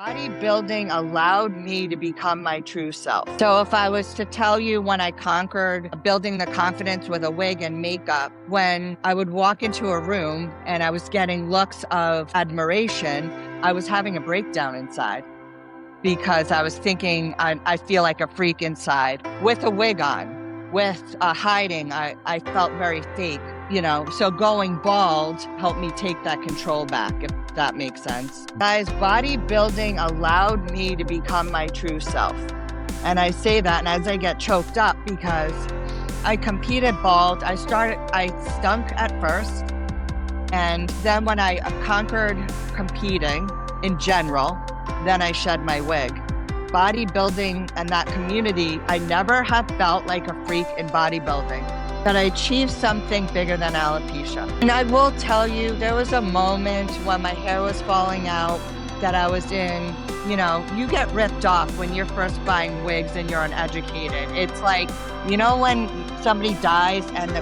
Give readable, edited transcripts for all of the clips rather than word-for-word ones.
Bodybuilding allowed me to become my true self. So if I was to tell you when I conquered building the confidence with a wig and makeup, when I would walk into a room and I was getting looks of admiration, I was having a breakdown inside because I was thinking I feel like a freak inside with a wig on. With hiding, I felt very fake, so going bald helped me take that control back, if that makes sense. Guys, bodybuilding allowed me to become my true self. And I say that, and as I get choked up, because I competed bald, I stunk at first. And then when I conquered competing in general, then I shed my wig. Bodybuilding and that community, I never have felt like a freak in bodybuilding, that I achieved something bigger than alopecia. And I will tell you, there was a moment when my hair was falling out that I was in, you get ripped off when you're first buying wigs and you're uneducated. It's like, when somebody dies and the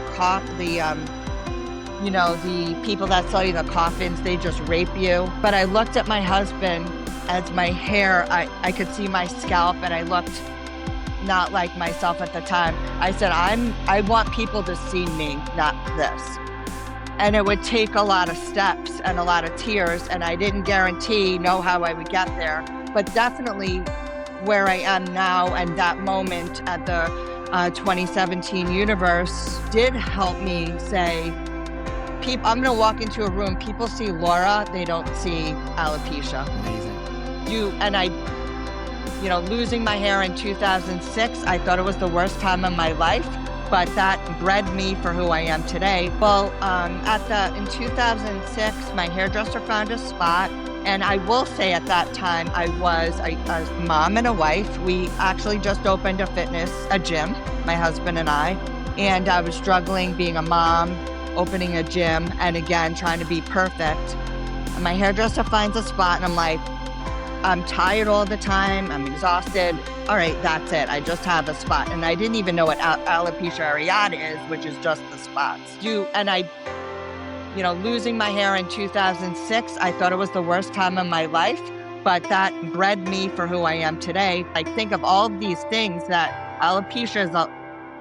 people that sell you the coffins, they just rape you. But I looked at my husband. As my hair, I could see my scalp and I looked not like myself at the time. I said, I want people to see me, not this. And it would take a lot of steps and a lot of tears, and I didn't know how I would get there. But definitely where I am now and that moment at the 2017 Universe did help me say, I'm gonna walk into a room, people see Laura, they don't see alopecia. Amazing. Losing my hair in 2006, I thought it was the worst time of my life, but that bred me for who I am today. Well, in 2006, my hairdresser found a spot, and I will say at that time, I was a mom and a wife. We actually just opened a gym, my husband and I was struggling being a mom, opening a gym, and again, trying to be perfect. And my hairdresser finds a spot, and I'm like, I'm tired all the time. I'm exhausted. All right, that's it. I just have a spot. And I didn't even know what alopecia areata is, which is just the spots. Losing my hair in 2006, I thought it was the worst time of my life, but that bred me for who I am today. I think of all of these things that alopecia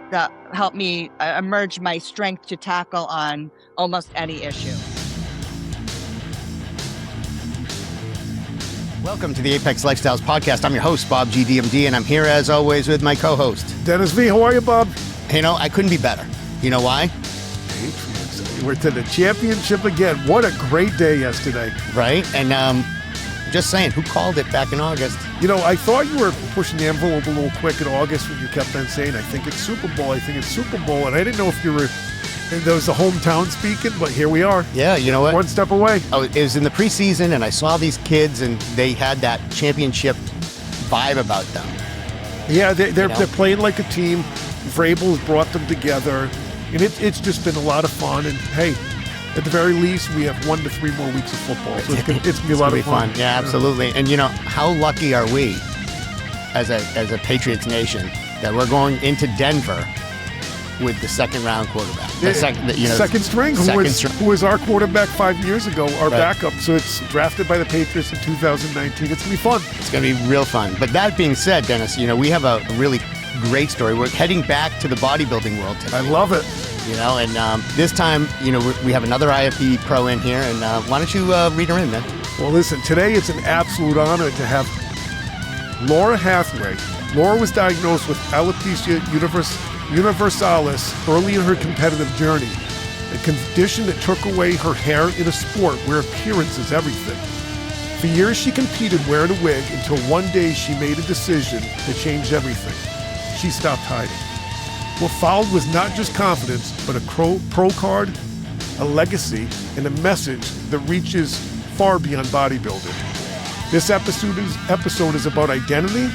that helped me emerge my strength to tackle on almost any issue. Welcome to the Apex Lifestyles Podcast. I'm your host, Bob G. DMD, and I'm here as always with my co-host, Dennis V. How are you, Bob? I couldn't be better. You know why? Patriots. We're to the championship again. What a great day yesterday. Right? And just saying, who called it back in August? I thought you were pushing the envelope a little quick in August when you kept on saying, I think it's Super Bowl, and I didn't know if you were... There was the hometown speaking, but here we are. Yeah, you know what? One step away. It was in the preseason, and I saw these kids, and they had that championship vibe about them. Yeah, they're playing like a team. Vrabel's brought them together, and it's just been a lot of fun. And hey, at the very least, we have 1 to 3 more weeks of football, so it's gonna be a lot of fun. Yeah, absolutely. And how lucky are we as a Patriots nation that we're going into Denver with the second-round quarterback. Second string, who was our quarterback 5 years ago, our backup. So it's drafted by the Patriots in 2019. It's going to be fun. It's going to be real fun. But that being said, Dennis, we have a really great story. We're heading back to the bodybuilding world today. I love it. And this time, we have another IFBB Pro in here. And why don't you read her in, man? Well, listen, today it's an absolute honor to have Laura Hathaway. Laura was diagnosed with alopecia universalis early in her competitive journey, a condition that took away her hair in a sport where appearance is everything. For years she competed wearing a wig until one day she made a decision that changed everything. She stopped hiding. What followed was not just confidence, but a pro card, a legacy, and a message that reaches far beyond bodybuilding. This episode is about identity,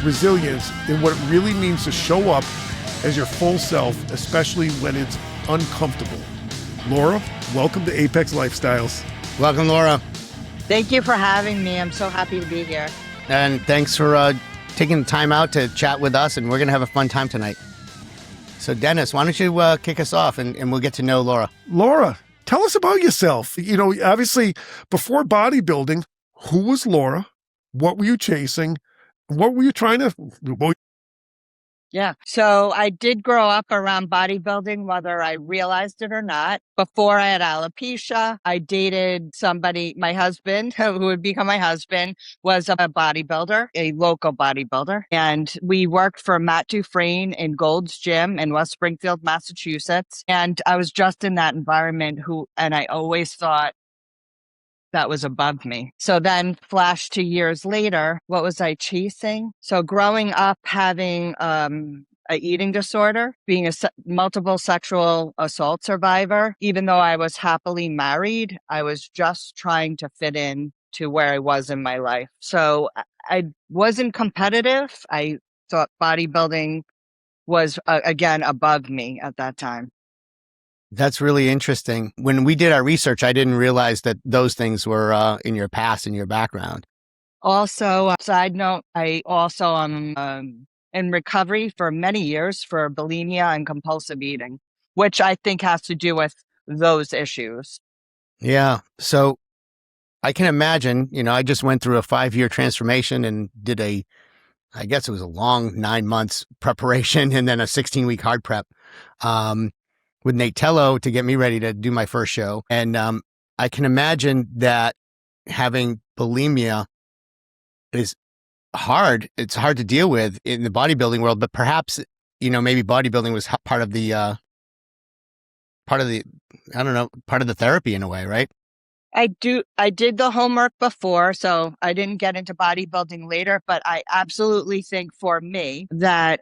resilience, and what it really means to show up as your full self, especially when it's uncomfortable. Laura, welcome to Apex Lifestyles. Welcome, Laura. Thank you for having me. I'm so happy to be here. And thanks for taking the time out to chat with us, and we're going to have a fun time tonight. So, Dennis, why don't you kick us off, and we'll get to know Laura. Laura, tell us about yourself. Obviously, before bodybuilding, who was Laura? What were you chasing? What were you trying to? Yeah. So I did grow up around bodybuilding, whether I realized it or not. Before I had alopecia, I dated somebody, my husband, who would become my husband, was a bodybuilder, a local bodybuilder. And we worked for Matt Dufresne in Gold's Gym in West Springfield, Massachusetts. And I was just in that environment and I always thought, that was above me. So then flash to years later, what was I chasing? So growing up having a eating disorder, being a multiple sexual assault survivor, even though I was happily married, I was just trying to fit in to where I was in my life. So I wasn't competitive. I thought bodybuilding was again above me at that time. That's really interesting. When we did our research, I didn't realize that those things were in your past, in your background. Also, side note, I also am in recovery for many years for bulimia and compulsive eating, which I think has to do with those issues. Yeah. So I can imagine, I just went through a 5-year transformation and did I guess it was a long 9 months preparation and then a 16-week hard prep. With Nate Tello to get me ready to do my first show. And I can imagine that having bulimia is hard. It's hard to deal with in the bodybuilding world, but perhaps, maybe bodybuilding was part of the, I don't know, part of the therapy in a way, right? I did the homework before, so I didn't get into bodybuilding later, but I absolutely think for me that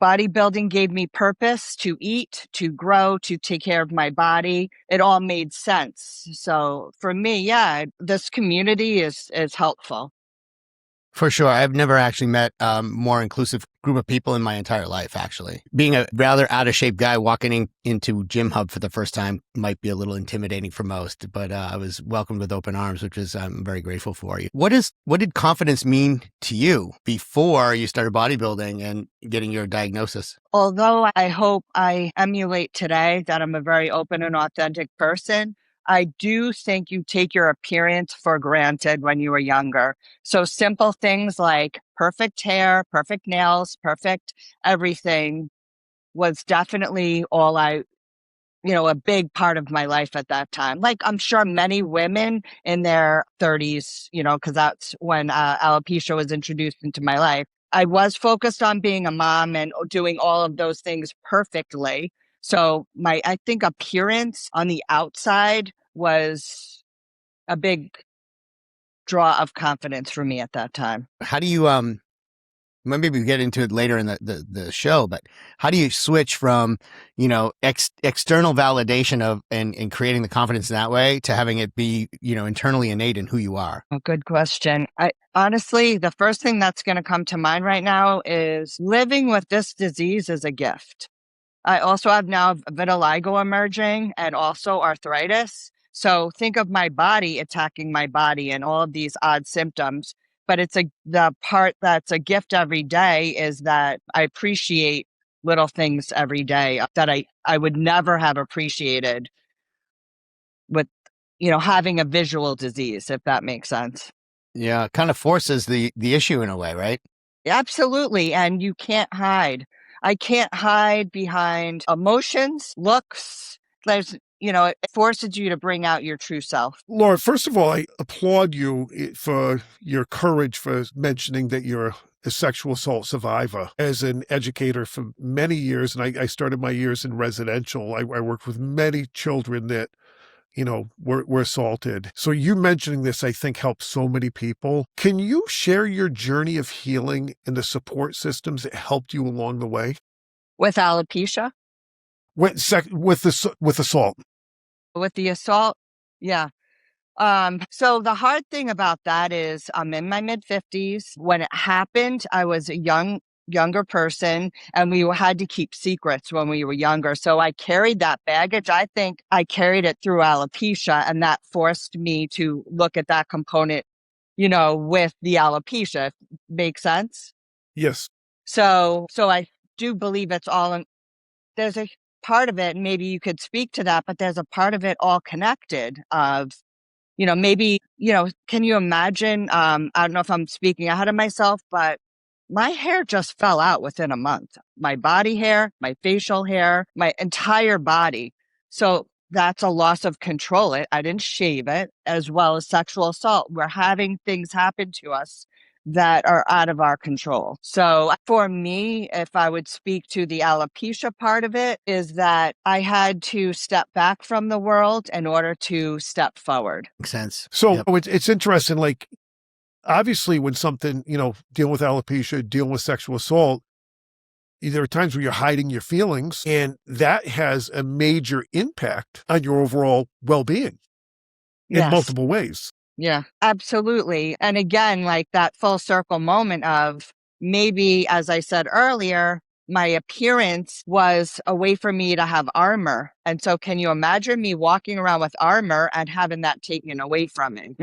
bodybuilding gave me purpose to eat, to grow, to take care of my body. It all made sense. So for me, yeah, this community is helpful. For sure. I've never actually met a more inclusive group of people in my entire life, actually. Being a rather out of shape guy walking into Gym Hub for the first time might be a little intimidating for most, but I was welcomed with open arms, which is I'm very grateful for you. What did confidence mean to you before you started bodybuilding and getting your diagnosis? Although I hope I emulate today that I'm a very open and authentic person, I do think you take your appearance for granted when you were younger. So simple things like perfect hair, perfect nails, perfect everything was definitely a big part of my life at that time. Like I'm sure many women in their 30s, because that's when alopecia was introduced into my life. I was focused on being a mom and doing all of those things perfectly. So I think appearance on the outside was a big draw of confidence for me at that time. How do you, maybe we get into it later in the show, but how do you switch from, external validation of and creating the confidence in that way to having it be, internally innate in who you are? A good question. I honestly, the first thing that's going to come to mind right now is living with this disease is a gift. I also have now vitiligo emerging and also arthritis. So think of my body attacking my body and all of these odd symptoms. But the part that's a gift every day is that I appreciate little things every day that I would never have appreciated with, having a visual disease, if that makes sense. Yeah, kind of forces the issue in a way, right? Absolutely. And you can't hide. I can't hide behind emotions, looks. It forces you to bring out your true self. Laura, first of all, I applaud you for your courage for mentioning that you're a sexual assault survivor. As an educator for many years, and I started my years in residential, I worked with many children that were assaulted. So you mentioning this, I think, helps so many people. Can you share your journey of healing and the support systems that helped you along the way? With alopecia? With assault? With the assault? Yeah. So the hard thing about that is I'm in my mid-50s. When it happened, I was a younger person and we had to keep secrets when we were younger. So I carried that baggage. I think I carried it through alopecia and that forced me to look at that component, with the alopecia. Make sense? Yes. So I do believe it's all there's a part of it, and maybe you could speak to that, but there's a part of it all connected of maybe, can you imagine? I don't know if I'm speaking ahead of myself, but my hair just fell out within a month. My body hair, my facial hair, my entire body. So that's a loss of control. I didn't shave it, as well as sexual assault. We're having things happen to us that are out of our control. So for me, if I would speak to the alopecia part of it, is that I had to step back from the world in order to step forward. Makes sense. So Yep. it's interesting, like, obviously when something, dealing with alopecia, dealing with sexual assault, there are times where you're hiding your feelings, and that has a major impact on your overall well-being in Yes. multiple ways. Yeah, absolutely. And again, like that full circle moment of maybe, as I said earlier, my appearance was a way for me to have armor. And so can you imagine me walking around with armor and having that taken away from me?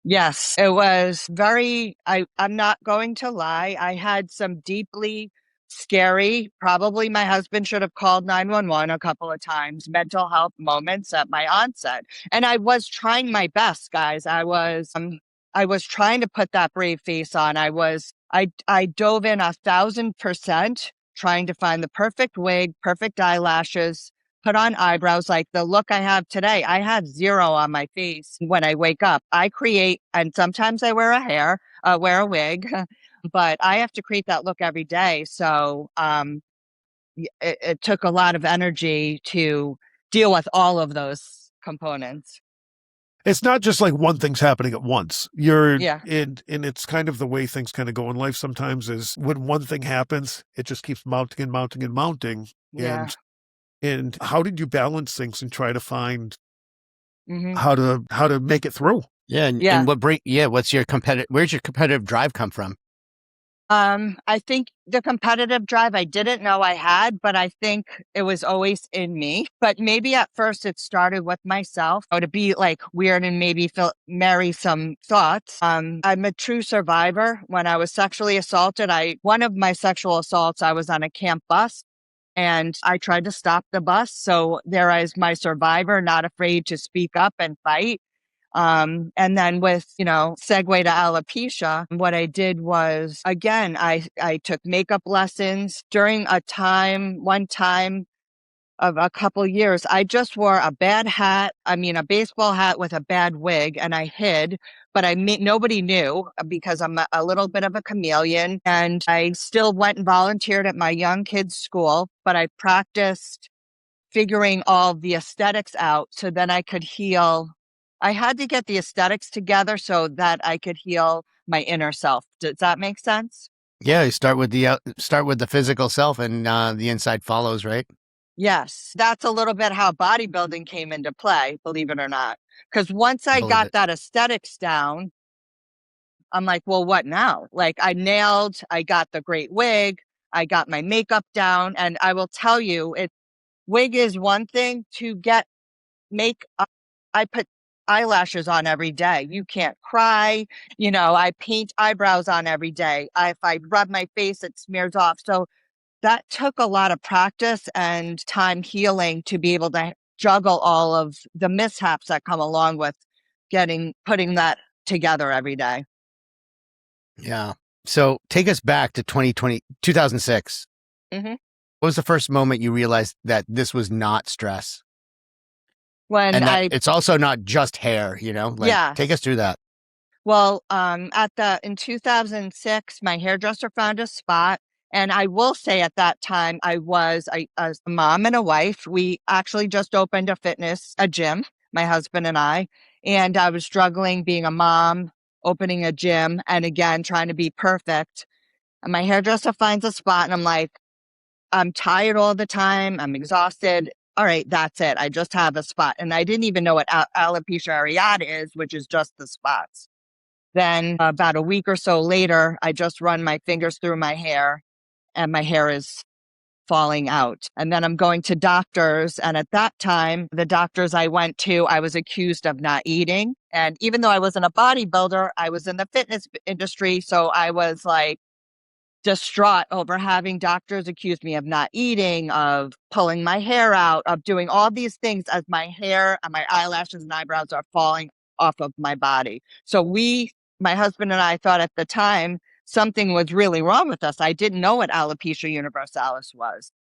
Yes, it was I'm not going to lie. I had some deeply scary, probably my husband should have called 911 a couple of times, mental health moments at my onset. And I was trying my best, guys. I was trying to put that brave face on. I dove in 1,000% trying to find the perfect wig, perfect eyelashes, put on eyebrows. Like the look I have today, I have zero on my face when I wake up. I create, and sometimes I wear a wig, but I have to create that look every day. So it took a lot of energy to deal with all of those components. It's not just like one thing's happening at once. You're Yeah. and it's kind of the way things kind of go in life sometimes is when one thing happens, it just keeps mounting and mounting and mounting. Yeah. And how did you balance things and try to find Mhm. how to make it through? Yeah. And, Yeah. and where's your competitive drive come from? I think the competitive drive I didn't know I had, but I think it was always in me. But maybe at first it started with myself, to be like weird and maybe marry some thoughts. I'm a true survivor. When I was sexually assaulted, one of my sexual assaults, I was on a camp bus and I tried to stop the bus. So there I was, my survivor, not afraid to speak up and fight. And then with, segue to alopecia, what I did was, again, I took makeup lessons during one time of a couple years. I just wore a a baseball hat with a bad wig, and I hid, but nobody knew because I'm a little bit of a chameleon. And I still went and volunteered at my young kids' school, but I practiced figuring all the aesthetics out so then I could heal. I had to get the aesthetics together so that I could heal my inner self. Does that make sense? Yeah, you start with the physical self, and the inside follows, right? Yes. That's a little bit how bodybuilding came into play, believe it or not. Because once I I believe got it. that aesthetics down, I'm like, well, what now? Like I got the great wig, I got my makeup down, and I will tell you, wig is one thing to make I put eyelashes on every day. You can't cry. I paint eyebrows on every day. If I rub my face, it smears off. So that took a lot of practice and time healing to be able to juggle all of the mishaps that come along with putting that together every day. Yeah. So take us back to 2006. Mm-hmm. What was the first moment you realized that this was not stress? When And that it's also not just hair, Yes. Take us through that. Well, in 2006, my hairdresser found a spot. And I will say at that time, I was a mom and a wife. We actually just opened a gym, my husband and I. And I was struggling being a mom, opening a gym, and again, trying to be perfect. And my hairdresser finds a spot, and I'm like, I'm tired all the time. I'm exhausted. All right, that's it. I just have a spot. And I didn't even know what alopecia areata is, which is just the spots. Then about a week or so later, I just run my fingers through my hair and my hair is falling out. And then I'm going to doctors. And at that time, the doctors I went to, I was accused of not eating. And even though I wasn't a bodybuilder, I was in the fitness industry. So I was like distraught over having doctors accuse me of not eating, of pulling my hair out, of doing all these things as my hair and my eyelashes and eyebrows are falling off of my body. So my husband and I thought at the time something was really wrong with us. I didn't know what alopecia universalis was.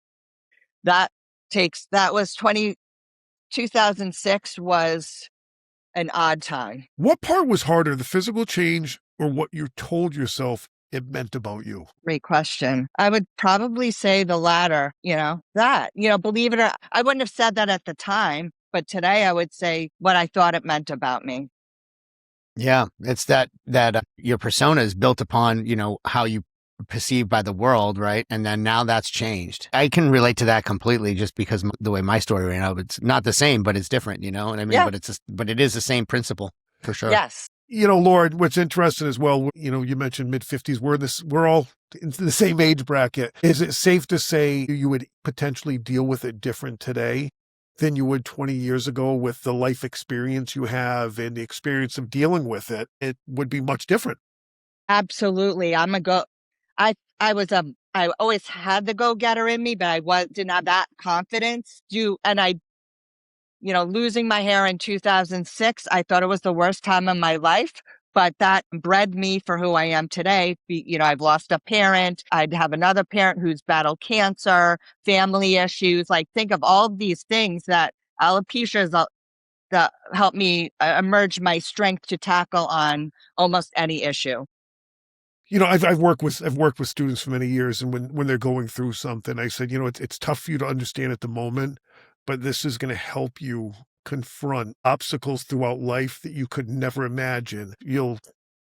That was 2006 was an odd time. What part was harder, the physical change or what you told yourself it meant about you? Great question. I would probably say the latter, believe it or not, I wouldn't have said that at the time, but today I would say what I thought it meant about me. Yeah, it's that your persona is built upon, how you perceived by the world, right? And then now that's changed. I can relate to that completely just because the way my story ran out, it's not the same, but it's different, you know what I mean? Yeah. But it is the same principle for sure. Yes. Laura, what's interesting as well, you mentioned mid-50s. We're all in the same age bracket. Is it safe to say you would potentially deal with it different today than you would 20 years ago with the life experience you have and the experience of dealing with it? It would be much different. Absolutely. I always had the go-getter in me, but I didn't have that confidence. Losing my hair in 2006, I thought it was the worst time of my life, but that bred me for who I am today. I've lost a parent. I'd have another parent who's battled cancer, family issues. Like, think of all of these things that alopecia that helped me emerge my strength to tackle on almost any issue. I've worked with students for many years, and when they're going through something, I said, it's tough for you to understand at the moment, but this is going to help you confront obstacles throughout life that you could never imagine.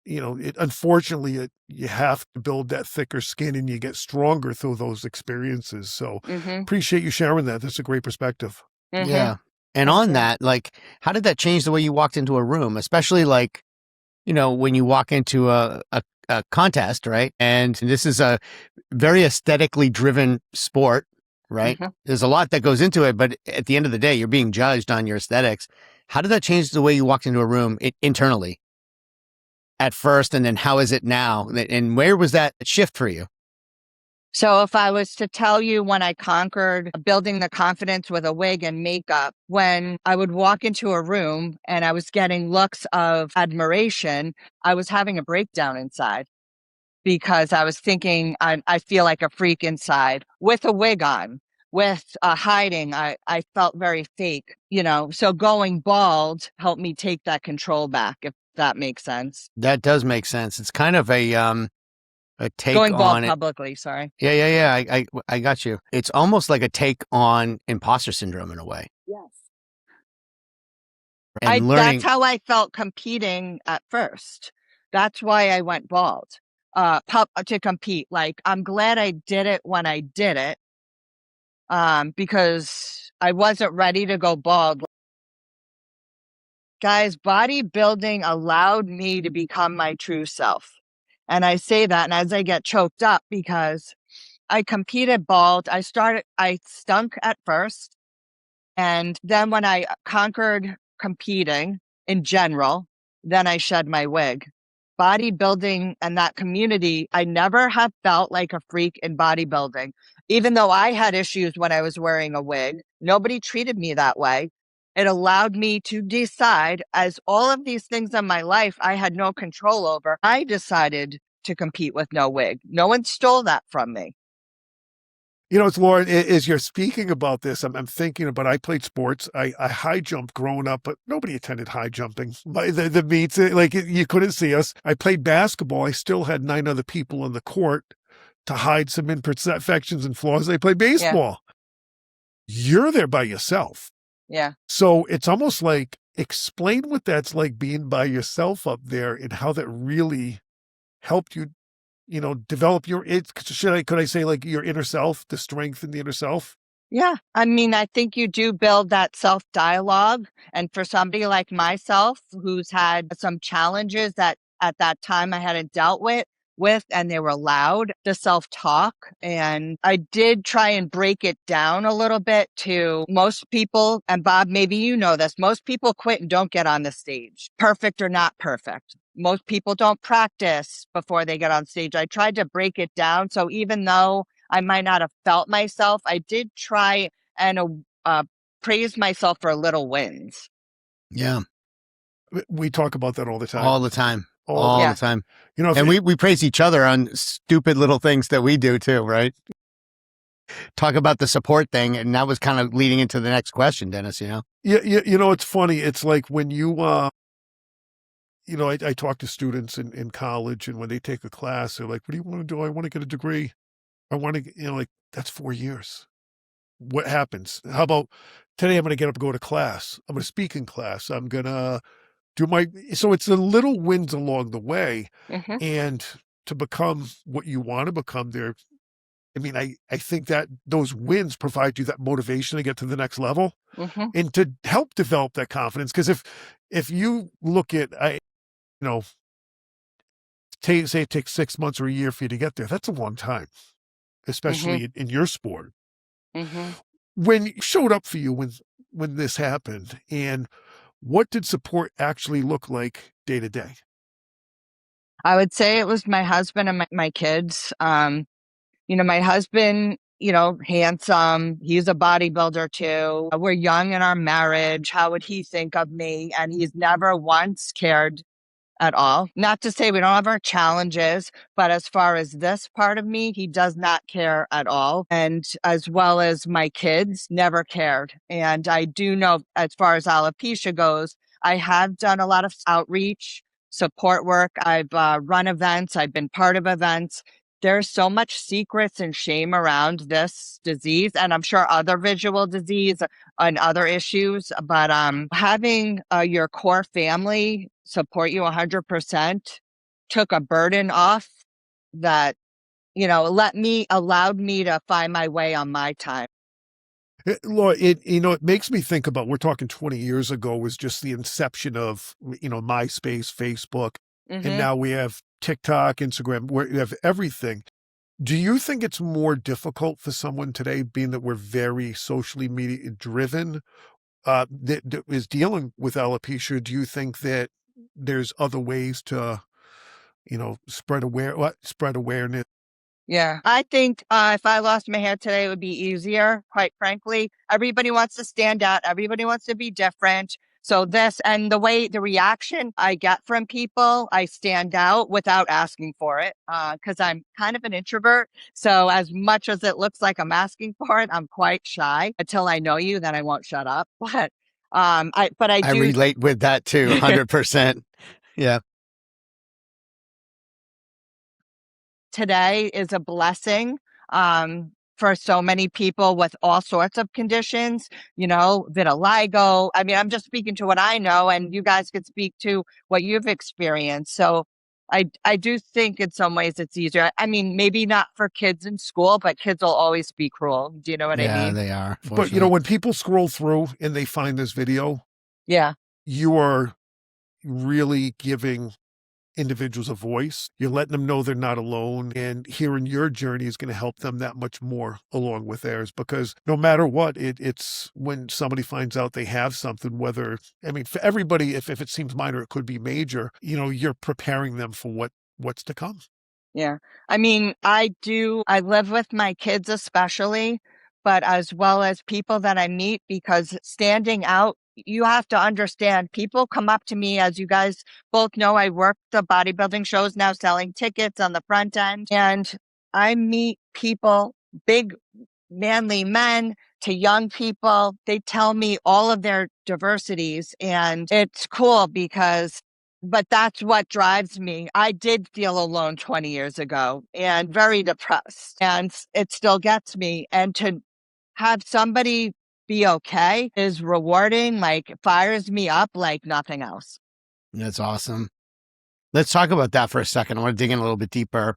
Unfortunately, you have to build that thicker skin and you get stronger through those experiences. So appreciate you sharing that. That's a great perspective. Mm-hmm. Yeah. And on that, like, how did that change the way you walked into a room, especially like, when you walk into a contest, right? And this is a very aesthetically driven sport, right? Mm-hmm. There's a lot that goes into it, but at the end of the day, you're being judged on your aesthetics. How did that change the way you walked into a room internally at first? And then how is it now? And where was that shift for you? So if I was to tell you when I conquered building the confidence with a wig and makeup, when I would walk into a room and I was getting looks of admiration, I was having a breakdown inside because I was thinking I feel like a freak inside with a wig on, with hiding. I felt very fake, so going bald helped me take that control back, if that makes sense. That does make sense. It's kind of a take going bald on it. Publicly, sorry. Yeah. I got you. It's almost like a take on imposter syndrome in a way. Yes. And That's how I felt competing at first. That's why I went bald, to compete. Like, I'm glad I did it when I did it, because I wasn't ready to go bald. Guys, bodybuilding allowed me to become my true self. And I say that, and as I get choked up, because I competed bald, I stunk at first. And then when I conquered competing in general, then I shed my wig. Bodybuilding and that community, I never have felt like a freak in bodybuilding. Even though I had issues when I was wearing a wig, nobody treated me that way. It allowed me to decide, as all of these things in my life I had no control over, I decided to compete with no wig. No one stole that from me. It's Lauren, as you're speaking about this, I'm thinking about, I played sports. I high jumped growing up, but nobody attended high jumping. The meets, like, you couldn't see us. I played basketball. I still had 9 other people on the court to hide some imperfections and flaws. I played baseball. Yeah. You're there by yourself. Yeah. So it's almost like, explain what that's like being by yourself up there and how that really helped you, develop could I say, like, your inner self, the strength in the inner self? Yeah. I mean, I think you do build that self-dialogue. And for somebody like myself, who's had some challenges that at that time I hadn't dealt with, and they were loud, the self-talk. And I did try and break it down a little bit to most people. And Bob, maybe you know this, most people quit and don't get on the stage, perfect or not perfect. Most people don't practice before they get on stage. I tried to break it down. So even though I might not have felt myself, I did try and praise myself for little wins. Yeah. We talk about that all the time. All the time. All All Yeah. the time. You know, And we praise each other on stupid little things that we do too, right? Talk about the support thing. And that was kind of leading into the next question, Dennis, you know? you know, it's funny. It's like when you know, I talk to students in college, and when they take a class, they're like, what do you want to do? I want to get a degree. I want to, you know, like, that's 4 years. What happens? How about today? I'm going to get up and go to class. I'm going to speak in class. I'm going to do so it's the little wins along the way. Mm-hmm. And to become what you want to become there. I mean, I think that those wins provide you that motivation to get to the next level Mm-hmm. and to help develop that confidence. Because if you look at, you know, say it takes 6 months or a year for you to get there, that's a long time, especially in your sport. Mm-hmm. When it showed up for you when this happened, and what did support actually look like day to day? I would say it was my husband and my kids. You know, my husband, you know, handsome. He's a bodybuilder too. We're young in our marriage. How would he think of me? And he's never once cared at all. Not to say we don't have our challenges, but as far as this part of me, he does not care at all. And as well as my kids, never cared. And I do know, as far as alopecia goes, I have done a lot of outreach, support work. I've run events. I've been part of events. There's so much secrets and shame around this disease, and I'm sure other visual disease and other issues. But having your core family support you 100% took a burden off that, you know, allowed me to find my way on my time. Laura, you know, it makes me think about, we're talking 20 years ago was just the inception of, you know, MySpace, Facebook, and Mm-hmm. now we have TikTok, Instagram, where you have everything. Do you think it's more difficult for someone today, being that we're very socially media driven, that is dealing with alopecia? Do you think that there's other ways to, you know, spread awareness? Yeah. I think if I lost my hair today, it would be easier, quite frankly. Everybody wants to stand out. Everybody wants to be different. So this and the reaction I get from people, I stand out without asking for it because I'm kind of an introvert. So as much as it looks like I'm asking for it, I'm quite shy until I know you, then I won't shut up. But I I do. relate with that too, 100%. Yeah. Today is a blessing for so many people with all sorts of conditions, you know, vitiligo. I mean, I'm just speaking to what I know, and you guys could speak to what you've experienced. So I do think in some ways it's easier. I mean, maybe not for kids in school, but kids will always be cruel. Do you know what I Yeah, mean? they are. But, you know, when people scroll through and they find this video, Yeah. you are really giving individuals a voice. You're letting them know they're not alone, and hearing your journey is going to help them that much more along with theirs, because no matter what, it's when somebody finds out they have something, whether, I mean, for everybody, if it seems minor, it could be major, you know, you're preparing them for what's to come. Yeah. I mean, I live with my kids especially, but as well as people that I meet, because standing out, you have to understand people come up to me, as you guys both know, I work the bodybuilding shows now selling tickets on the front end, and I meet people, big manly men to young people. They tell me all of their diversities, and it's cool but that's what drives me. I did feel alone 20 years ago and very depressed, and it still gets me. And to have somebody be okay is rewarding, like fires me up like nothing else. That's awesome. Let's talk about that for a second. I want to dig in a little bit deeper.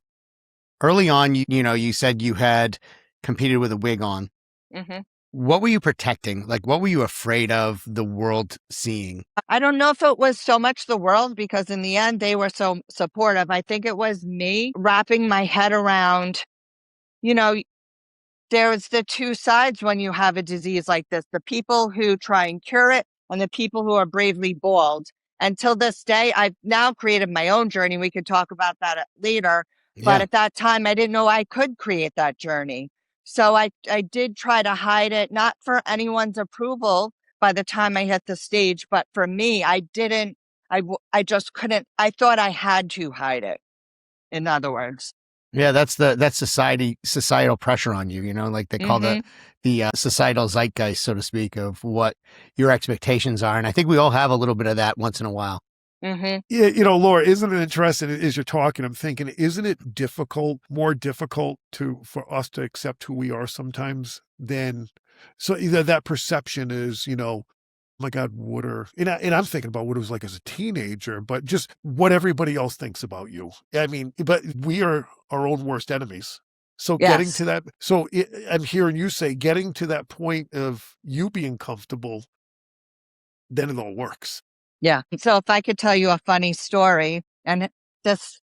Early on, you know, you said you had competed with a wig on. Mm-hmm. What were you protecting? Like, what were you afraid of the world seeing? I don't know if it was so much the world, because in the end, they were so supportive. I think it was me wrapping my head around, you know, there's the two sides when you have a disease like this, the people who try and cure it and the people who are bravely bald. Until this day, I've now created my own journey. We could talk about that later. But Yeah. at that time, I didn't know I could create that journey. So I did try to hide it, not for anyone's approval by the time I hit the stage, but for me, I just couldn't, I thought I had to hide it, in other words. Yeah, that's societal pressure on you, like they call the societal zeitgeist, so to speak, of what your expectations are. And I think we all have a little bit of that once in a while. Yeah, Laura, isn't it interesting as you're talking? I'm thinking, isn't it more difficult for us to accept who we are sometimes than so either that perception is, oh my God, and I'm thinking about what it was like as a teenager, but just what everybody else thinks about you. I mean, but we are our own worst enemies. So getting to that, I'm hearing you say getting to that point of you being comfortable, then it all works. Yeah. So if I could tell you a funny story, and this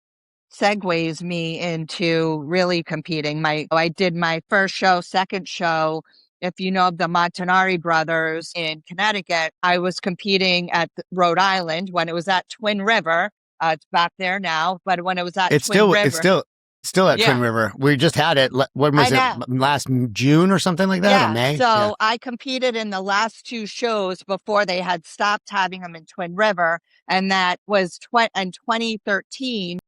segues me into really competing. I did my first show, second show. If you know of the Montanari brothers in Connecticut, I was competing at Rhode Island when it was at Twin River. It's back there now, but when it was at Twin River. It's still at Twin River. We just had it. When was it? Last June or something like that? Or May? So I competed in the last two shows before they had stopped having them in Twin River. And that was in 2013.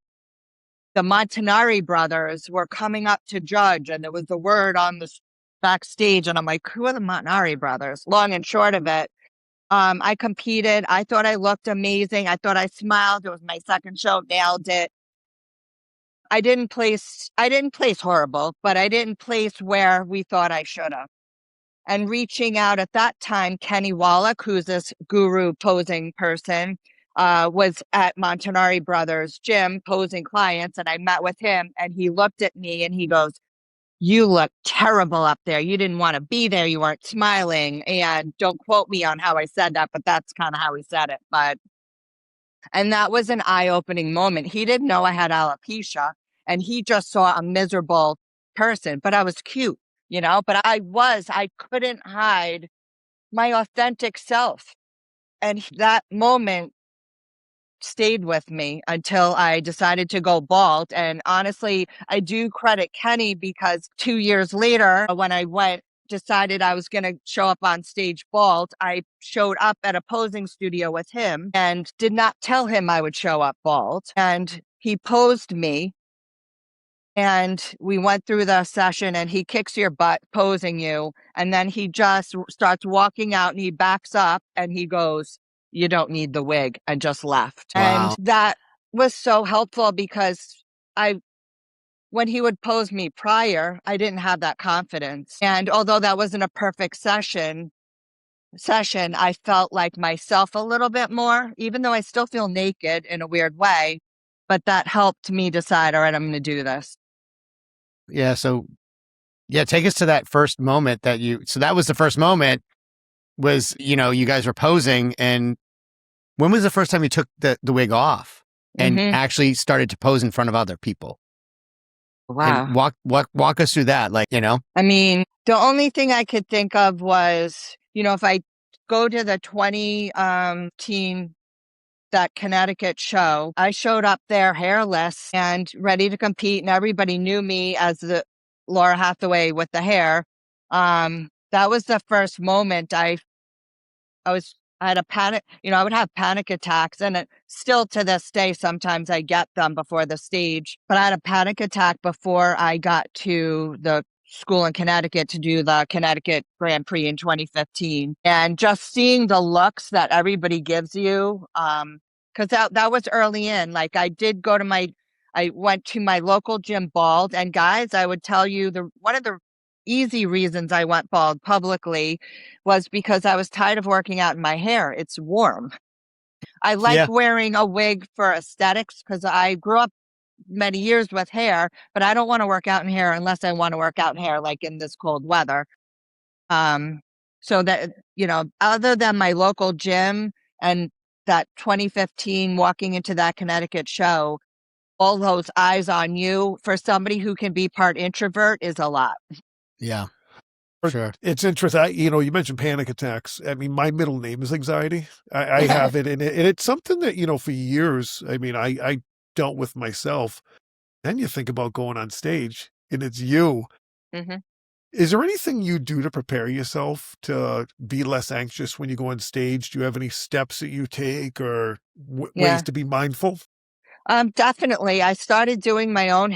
The Montanari brothers were coming up to judge, and there was the word on the backstage. And I'm like, who are the Montanari brothers? Long and short of it, I competed. I thought I looked amazing. I thought I smiled. It was my second show. Nailed it. I didn't place horrible, but I didn't place where we thought I should have. And reaching out at that time, Kenny Wallach, who's this guru posing person, was at Montanari Brothers gym posing clients. And I met with him, and he looked at me and he goes, "You look terrible up there. You didn't want to be there. You weren't smiling." And don't quote me on how I said that, but that's kind of how he said it. And that was an eye-opening moment. He didn't know I had alopecia, and he just saw a miserable person, but I was cute, but I couldn't hide my authentic self. And that moment stayed with me until I decided to go bald. And honestly, I do credit Kenny, because 2 years later, when I decided I was going to show up on stage bald, I showed up at a posing studio with him and did not tell him I would show up bald. And he posed me, and we went through the session, and he kicks your butt posing you. And then he just starts walking out, and he backs up and he goes, "You don't need the wig," and just left. Wow. And that was so helpful, because when he would pose me prior, I didn't have that confidence. And although that wasn't a perfect session, I felt like myself a little bit more, even though I still feel naked in a weird way. But that helped me decide, all right, I'm going to do this. Yeah. So, take us to that first moment so that was the first moment was, you guys were posing. And when was the first time you took the wig off and actually started to pose in front of other people? Wow. And walk us through that. I mean, the only thing I could think of was, if I go to the 2018, that Connecticut show, I showed up there hairless and ready to compete, and everybody knew me as the Laura Hathaway with the hair. That was the first moment I had a panic, I would have panic attacks, and still to this day, sometimes I get them before the stage, but I had a panic attack before I got to the school in Connecticut to do the Connecticut Grand Prix in 2015. And just seeing the looks that everybody gives you, because that was early in. Like, I went to my local gym bald, and guys, I would tell you one of the easy reasons I went bald publicly was because I was tired of working out in my hair. It's warm. I like wearing a wig for aesthetics, because I grew up many years with hair, but I don't want to work out in hair unless I want to work out in hair like in this cold weather. So that, other than my local gym and that 2015 walking into that Connecticut show, all those eyes on you for somebody who can be part introvert is a lot. Yeah, sure. It's interesting. You mentioned panic attacks. I mean, my middle name is anxiety. I have it, and it's something that, for years, I mean, I dealt with myself. Then you think about going on stage, and it's you. Is there anything you do to prepare yourself to be less anxious when you go on stage? Do you have any steps that you take or ways Yeah. to be mindful? Definitely. I started doing my own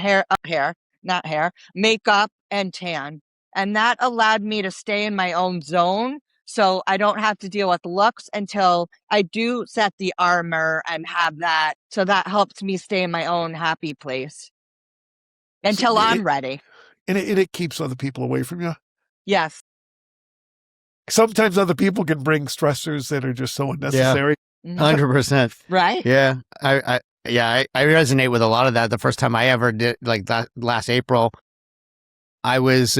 not hair, makeup and tan. And that allowed me to stay in my own zone. So I don't have to deal with looks until I do set the armor and have that. So that helps me stay in my own happy place So until I'm ready. it keeps other people away from you. Yes. Sometimes other people can bring stressors that are just so unnecessary. 100%. Right. Yeah. I resonate with a lot of that. The first time I ever did, like that last April, I was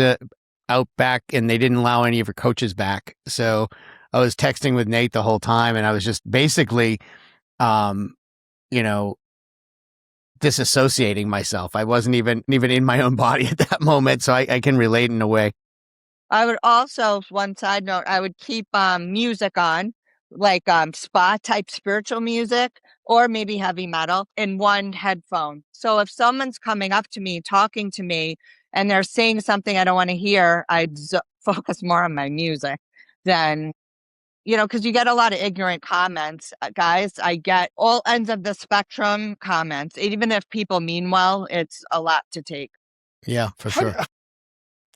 out back and they didn't allow any of your coaches back. So I was texting with Nate the whole time and I was just basically, you know, disassociating myself. I wasn't even in my own body at that moment. So I can relate in a way. I would also, one side note, I would keep music on, like spa type spiritual music or maybe heavy metal in one headphone. So if someone's coming up to me, talking to me, and they're saying something I don't want to hear, I'd focus more on my music than, because you get a lot of ignorant comments, guys. I get all ends of the spectrum comments. Even if people mean well, it's a lot to take. Yeah, for sure.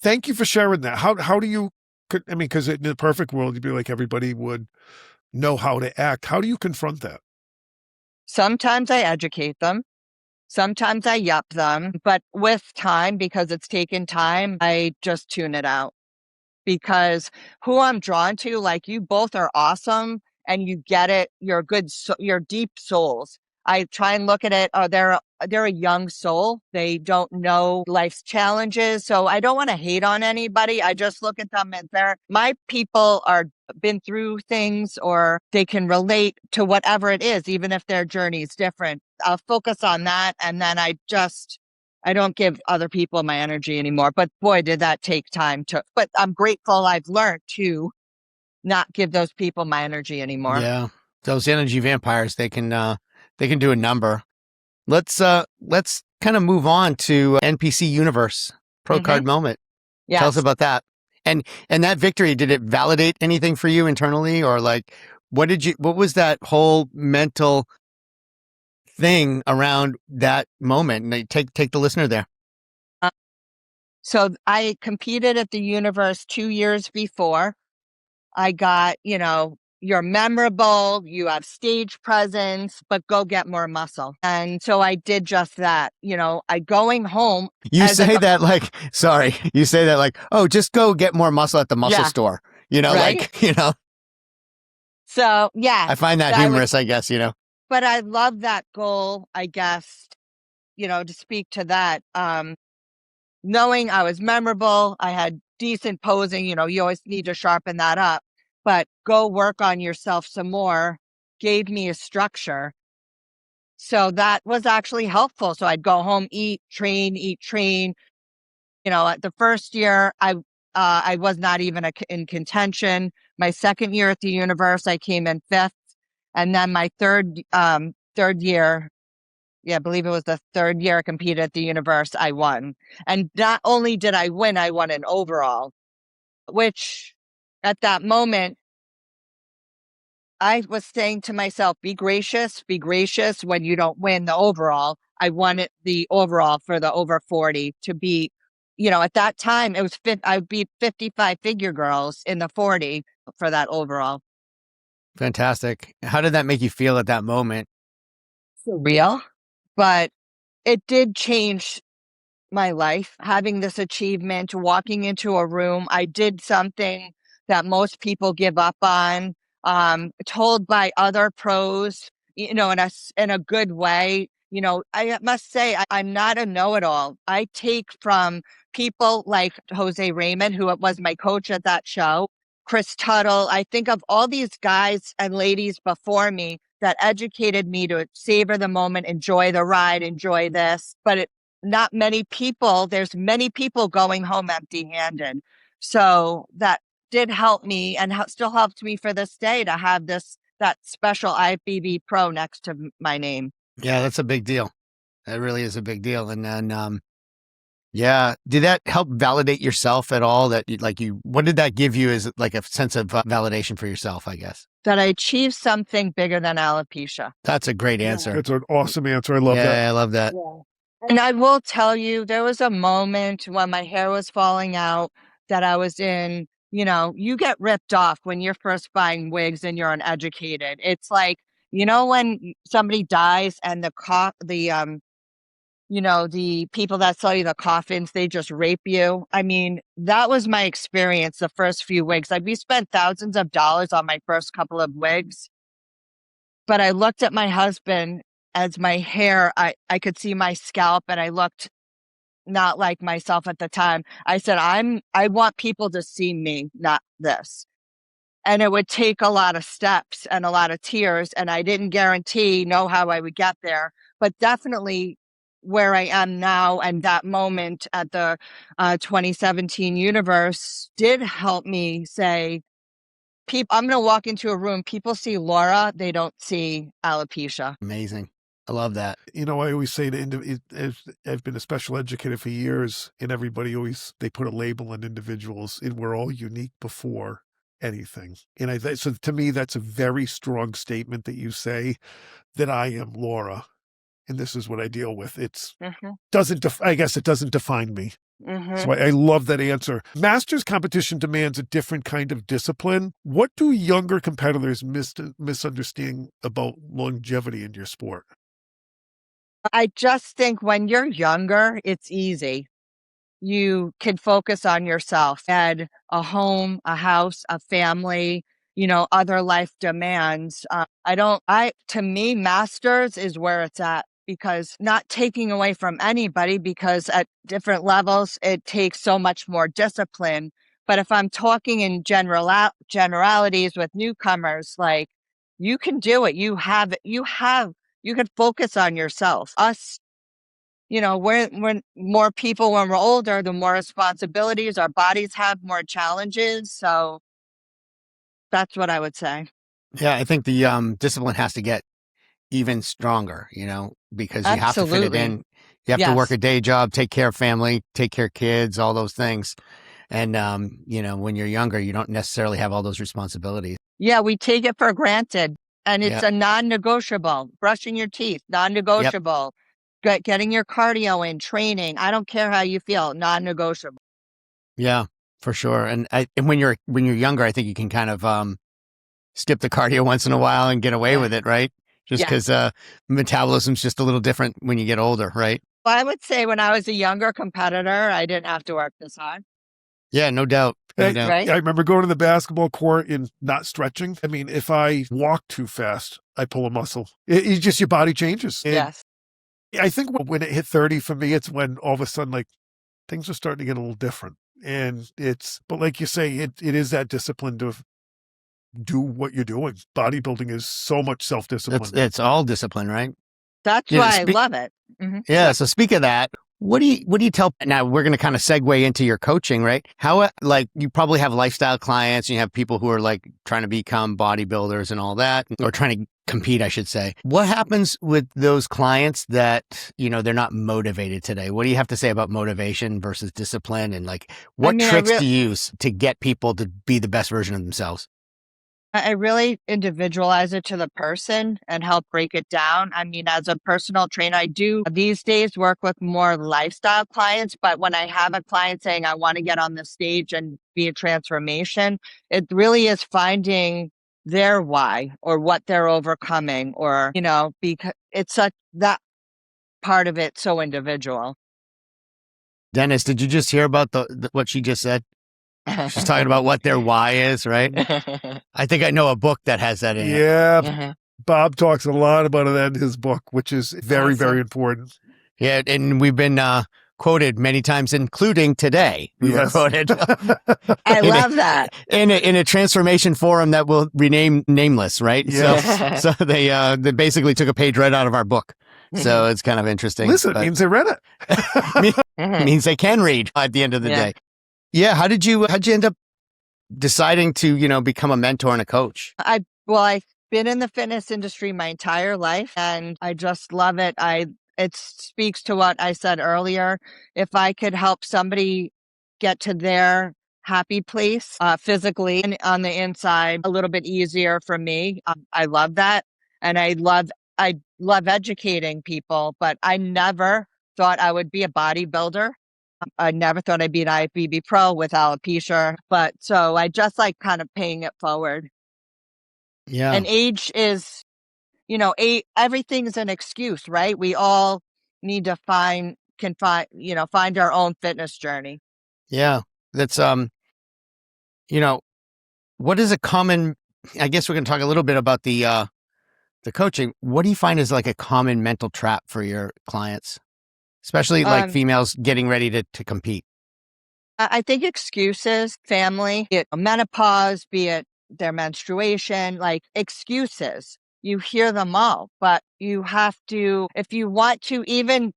Thank you for sharing that. How do you, I mean, because in the perfect world, you'd be like everybody would know how to act. How do you confront that? Sometimes I educate them. Sometimes I yup them, but with time, because it's taken time, I just tune it out. Because who I'm drawn to, like you both are awesome and you get it. You're good. You're deep souls. I try and look at it. They're a young soul. They don't know life's challenges. So I don't want to hate on anybody. I just look at them as my people are been through things or they can relate to whatever it is, even if their journey is different. I'll focus on that. And then I don't give other people my energy anymore. But boy, did that take time but I'm grateful I've learned to not give those people my energy anymore. Yeah. Those energy vampires, they can do a number. Let's kind of move on to NPC Universe Pro Card moment. Yes. Tell us about that. And that victory, did it validate anything for you internally, or like what was that whole mental thing around that moment? And take the listener there. So I competed at the Universe 2 years before. I got, you're memorable, you have stage presence, but go get more muscle. And so I did just that. Going home. You say that like, oh, just go get more muscle at the muscle store, right? So yeah. I find that humorous, I guess, But I love that goal, I guess, to speak to that. Knowing I was memorable, I had decent posing, you always need to sharpen that up, but go work on yourself some more gave me a structure. So that was actually helpful. So I'd go home, eat, train. The first year I was not even in contention. My second year at the Universe, I came in 5th. And then my third year, I believe it was the 3rd year I competed at the Universe, I won. And not only did I win, I won an overall, which at that moment, I was saying to myself, be gracious when you don't win the overall. I won the overall for the over 40 to be, at that time, it was I beat 55 figure girls in the 40 for that overall. Fantastic. How did that make you feel at that moment? Surreal, but it did change my life. Having this achievement, walking into a room, I did something that most people give up on, told by other pros, in a good way. I must say, I'm not a know-it-all. I take from people like Jose Raymond, who was my coach at that show, Chris Tuttle. I think of all these guys and ladies before me that educated me to savor the moment, enjoy the ride, enjoy this. But not many people, there's many people going home empty-handed. So that did help me and still helps me for this day to have that special IFBB Pro next to my name. Yeah, that's a big deal. That really is a big deal. And then Yeah. Did that help validate yourself at all? What did that give you as like a sense of validation for yourself, I guess? That I achieved something bigger than alopecia. That's a great answer. That's an awesome answer. I love that. Yeah, I love that. Yeah. And I will tell you, there was a moment when my hair was falling out that I was in, you get ripped off when you're first buying wigs and you're uneducated. It's like, when somebody dies and the people that sell you the coffins, they just rape you. I mean, that was my experience the first few wigs. We spent thousands of dollars on my first couple of wigs, but I looked at my husband as my hair, I could see my scalp and I looked not like myself at the time. I said, I want people to see me, not this. And it would take a lot of steps and a lot of tears. And I didn't know how I would get there, but definitely where I am now and that moment at the 2017 Universe did help me say, I'm going to walk into a room, people see Laura, they don't see alopecia. Amazing. I love that. I always say I've been a special educator for years, and everybody they put a label on individuals, and we're all unique before anything. And so to me, that's a very strong statement that you say that I am Laura, and this is what I deal with. I guess it doesn't define me. So I love that answer. Masters competition demands a different kind of discipline. What do younger competitors misunderstand about longevity in your sport? I just think when you're younger, it's easy. You can focus on yourself and a home, a house, a family, other life demands. To me, masters is where it's at, because not taking away from anybody, because at different levels, it takes so much more discipline. But if I'm talking in generalities with newcomers, like, you can do it. You can focus on yourself. Us, we're more people when we're older, the more responsibilities, our bodies have more challenges. So that's what I would say. Yeah, I think the discipline has to get even stronger, because you have to fit it in. You have to work a day job, take care of family, take care of kids, all those things. And, when you're younger, you don't necessarily have all those responsibilities. Yeah, we take it for granted. And it's a non-negotiable. Brushing your teeth, non-negotiable. Yep. Getting your cardio in, training. I don't care how you feel, non-negotiable. Yeah, for sure. And when you're younger, I think you can kind of skip the cardio once in a while and get away with it, right? Just because metabolism's just a little different when you get older, right? Well, I would say when I was a younger competitor, I didn't have to work this hard. Yeah, no doubt. Right? I remember going to the basketball court and not stretching. I mean, if I walk too fast, I pull a muscle. It's just your body changes. And yes. I think when it hit 30 for me, it's when all of a sudden, like, things are starting to get a little different. But like you say, it is that discipline to do what you're doing. Bodybuilding is so much self-discipline. It's all discipline, right? That's why I love it. Mm-hmm. Yeah. So speak of that, what do you tell? Now we're going to kind of segue into your coaching, right? How, you probably have lifestyle clients and you have people who are like trying to become bodybuilders and all that, or trying to compete, I should say. What happens with those clients that, they're not motivated today? What do you have to say about motivation versus discipline? And what tricks do you use to get people to be the best version of themselves? I really individualize it to the person and help break it down. I mean, as a personal trainer, I do these days work with more lifestyle clients, but when I have a client saying, I want to get on the stage and be a transformation, it really is finding their why or what they're overcoming, or, because it's that part of it so individual. Dennis, did you just hear about what she just said? She's talking about what their why is, right? I think I know a book that has that in it. Yeah. Bob talks a lot about that in his book, which is very, very important. Yeah. And we've been quoted many times, including today. We were quoted. I love that. In a transformation forum that will rename nameless, right? Yes. So they basically took a page right out of our book. So it's kind of interesting. Listen, it means they read it. Means they can read at the end of the day. Yeah. How'd you end up deciding to, become a mentor and a coach? I've been in the fitness industry my entire life and I just love it. it speaks to what I said earlier. If I could help somebody get to their happy place physically and on the inside a little bit easier for me, I love that. And I love educating people, but I never thought I would be a bodybuilder. I never thought I'd be an IFBB Pro with alopecia, but so I just like kind of paying it forward. Yeah. And age is, everything's an excuse, right? We all need to find our own fitness journey. Yeah. That's, what is a common, I guess we're going to talk a little bit about the coaching. What do you find is like a common mental trap for your clients, especially like females getting ready to compete? I think excuses, family, be it menopause, be it their menstruation, like excuses. You hear them all, but you have to, if you want to even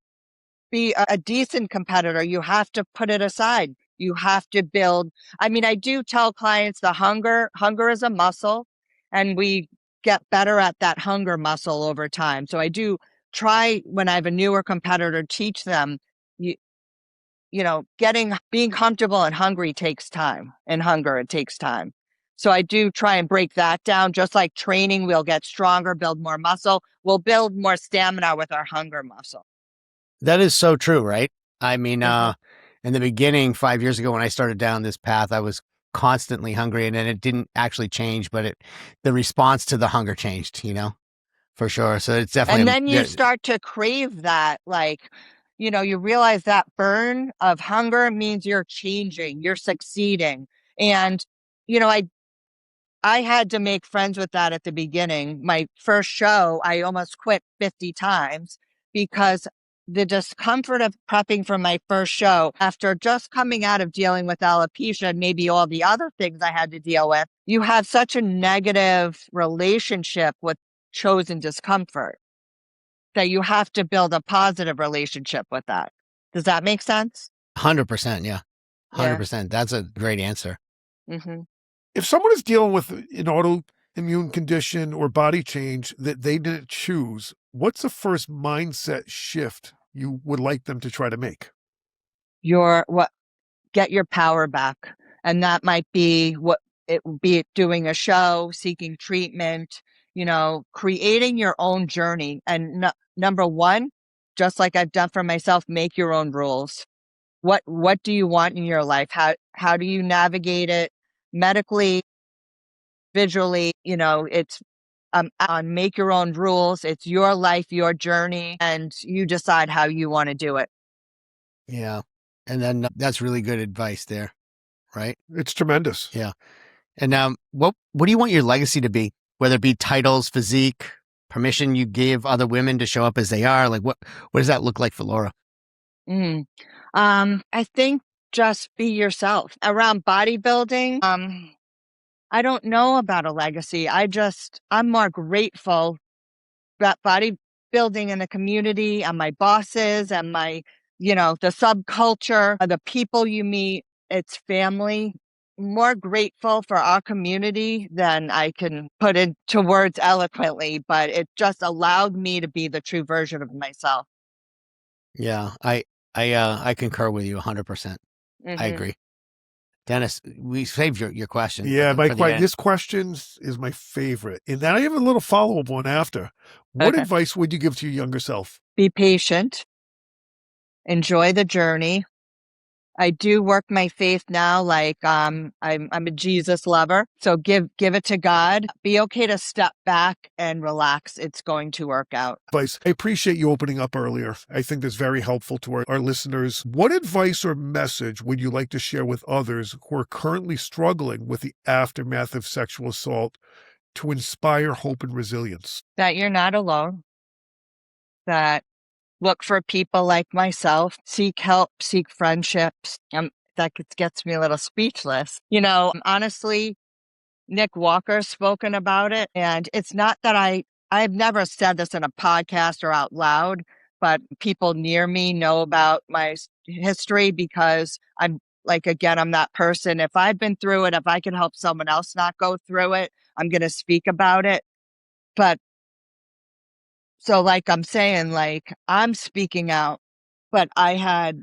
be a decent competitor, you have to put it aside. You have to build. I mean, I do tell clients the hunger is a muscle, and we get better at that hunger muscle over time. So I do try when I have a newer competitor, teach them, being comfortable and hungry takes time, and hunger, it takes time. So I do try and break that down. Just like training, we'll get stronger, build more muscle. We'll build more stamina with our hunger muscle. That is so true, right? I mean, in the beginning, 5 years ago, when I started down this path, I was constantly hungry, and then it didn't actually change, but the response to the hunger changed, for sure. So it's definitely. And then you start to crave that, you realize that burn of hunger means you're changing, you're succeeding. And, I had to make friends with that at the beginning. My first show, I almost quit 50 times because the discomfort of prepping for my first show after just coming out of dealing with alopecia and maybe all the other things I had to deal with, you have such a negative relationship with chosen discomfort that you have to build a positive relationship with that. Does that make sense? 100%. Yeah. 100%. That's a great answer. Mm-hmm. If someone is dealing with an autoimmune condition or body change that they didn't choose, what's the first mindset shift you would like them to try to make? Get your power back. And that might be doing a show, seeking treatment, creating your own journey. And number one, just like I've done for myself, make your own rules. What do you want in your life? How do you navigate it medically, visually? It's on make your own rules. It's your life, your journey, and you decide how you want to do it. Yeah. And then that's really good advice there, right? It's tremendous. Yeah. And what do you want your legacy to be? Whether it be titles, physique, permission you give other women to show up as they are, like what does that look like for Laura? I think just be yourself. Around bodybuilding, I don't know about a legacy. I'm more grateful that bodybuilding in the community and my bosses and my, the subculture, the people you meet, it's family. More grateful for our community than I can put into words eloquently, but it just allowed me to be the true version of myself. Yeah, I concur with you 100%. Mm-hmm. I agree. Dennis, we saved your question. Yeah, this question is my favorite. And then I have a little follow-up one after. What advice would you give to your younger self? Be patient. Enjoy the journey. I do work my faith now. Like, I'm a Jesus lover. So give it to God. Be okay to step back and relax. It's going to work out. Advice. I appreciate you opening up earlier. I think that's very helpful to our listeners. What advice or message would you like to share with others who are currently struggling with the aftermath of sexual assault to inspire hope and resilience? That you're not alone. That look for people like myself, seek help, seek friendships. That gets me a little speechless. Honestly, Nick Walker's spoken about it. And it's not that I've never said this in a podcast or out loud, but people near me know about my history because I'm that person. If I've been through it, if I can help someone else not go through it, I'm going to speak about it. But So like I'm saying, like I'm speaking out, but I had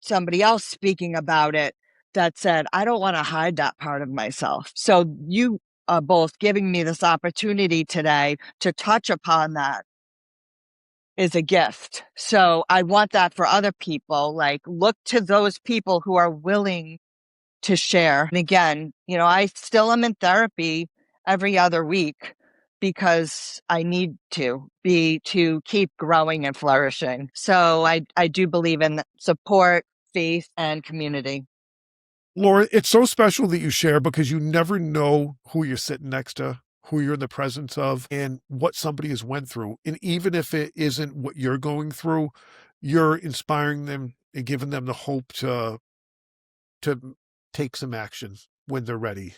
somebody else speaking about it that said, I don't want to hide that part of myself. So you are both giving me this opportunity today to touch upon that is a gift. So I want that for other people. Like look to those people who are willing to share. And again, I still am in therapy every other week because I need to keep growing and flourishing. So I do believe in support, faith, and community. Laura, it's so special that you share because you never know who you're sitting next to, who you're in the presence of, and what somebody has went through. And even if it isn't what you're going through, you're inspiring them and giving them the hope to take some action when they're ready.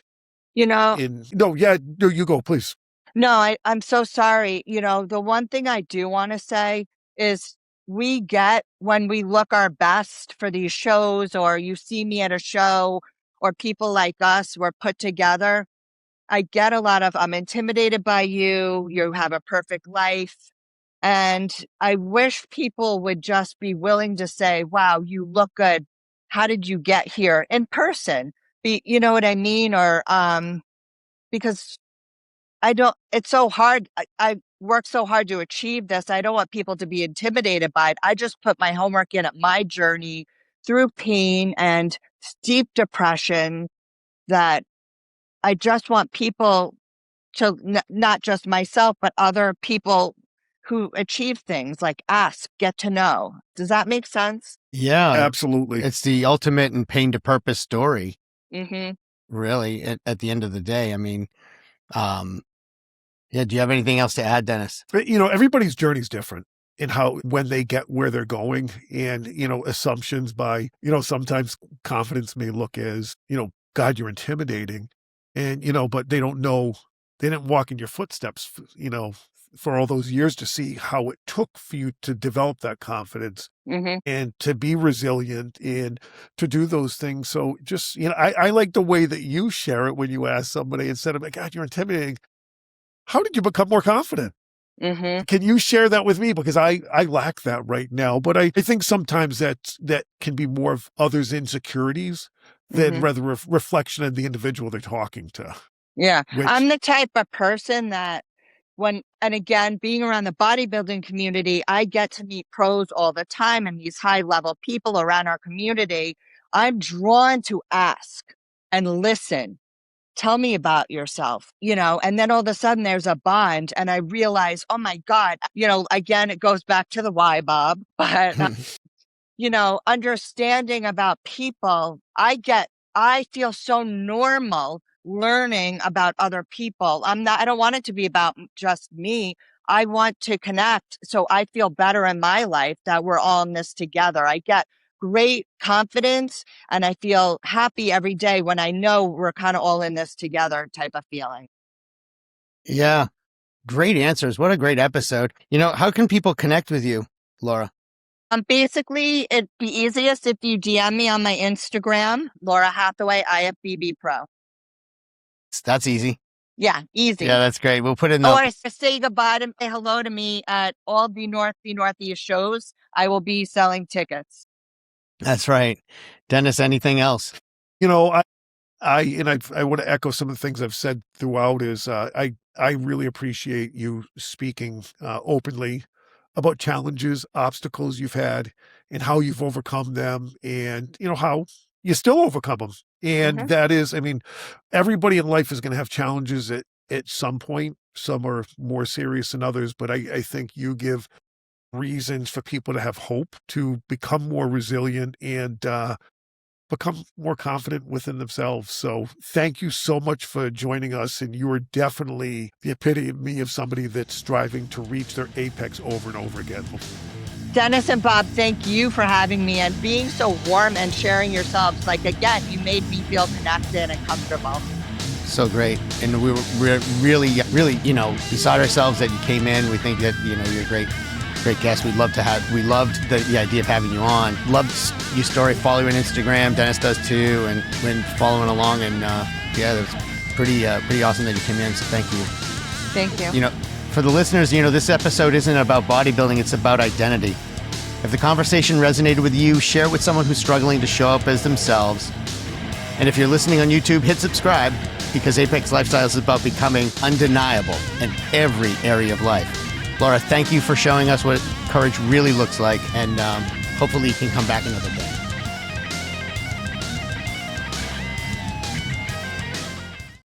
You go, please. No, I'm so sorry. The one thing I do want to say is we get when we look our best for these shows, or you see me at a show, or people like us, we're put together. I get a lot of, I'm intimidated by you. You have a perfect life. And I wish people would just be willing to say, wow, you look good. How did you get here in person? You know what I mean? Or, because it's so hard. I work so hard to achieve this. I don't want people to be intimidated by it. I just put my homework in at my journey through pain and deep depression, that I just want people to, not just myself, but other people who achieve things, like ask, get to know. Does that make sense? Yeah, absolutely. It's the ultimate in pain to purpose story. Mm-hmm. Really, at the end of the day. I mean, do you have anything else to add, Dennis? Everybody's journey is different in when they get where they're going, and, assumptions by, sometimes confidence may look as, God, you're intimidating. And, but they don't know, they didn't walk in your footsteps, for all those years to see how it took for you to develop that confidence and to be resilient and to do those things. So just, I like the way that you share it when you ask somebody, instead of, God, you're intimidating. How did you become more confident? Can you share that with me? Because I lack that right now, but I think sometimes that can be more of others' insecurities than rather reflection of the individual they're talking to. Yeah. I'm the type of person that and again, being around the bodybuilding community, I get to meet pros all the time and these high level people around our community. I'm drawn to ask and listen. Tell me about yourself, and then all of a sudden there's a bond and I realize, oh my God, again, it goes back to the why, Bob, but understanding about people, I feel so normal learning about other people. I don't want it to be about just me. I want to connect. So I feel better in my life that we're all in this together. I get great confidence and I feel happy every day when I know we're kind of all in this together type of feeling. Yeah. Great answers. What a great episode. How can people connect with you, Laura? Basically, it'd be easiest if you DM me on my Instagram, Laura Hathaway, IFBB Pro. That's easy. Yeah, easy. Yeah, that's great. We'll put it in Or say goodbye to say hello to me at all the Northeast shows. I will be selling tickets. That's right. Dennis, anything else? I want to echo some of the things I've said throughout is I really appreciate you speaking openly about challenges, obstacles you've had, and how you've overcome them, and, how you still overcome them. And that is, everybody in life is going to have challenges at some point. Some are more serious than others, but I think you give reasons for people to have hope, to become more resilient and become more confident within themselves. So thank you so much for joining us. And you are definitely the epitome of somebody that's striving to reach their apex over and over again. Dennis and Bob, thank you for having me and being so warm and sharing yourselves. Like, again, you made me feel connected and comfortable. So great. And we're really, beside ourselves that you came in. We think that, you're a great guest. We loved the idea of having you on. Loved your story. Follow you on Instagram. Dennis does too. And been following along. And it was pretty awesome that you came in. So thank you. Thank you. for the listeners, this episode isn't about bodybuilding, it's about identity. If the conversation resonated with you, share it with someone who's struggling to show up as themselves. And if you're listening on YouTube, hit subscribe, because Apex Lifestyle is about becoming undeniable in every area of life. Laura, thank you for showing us what courage really looks like, and hopefully you can come back another day.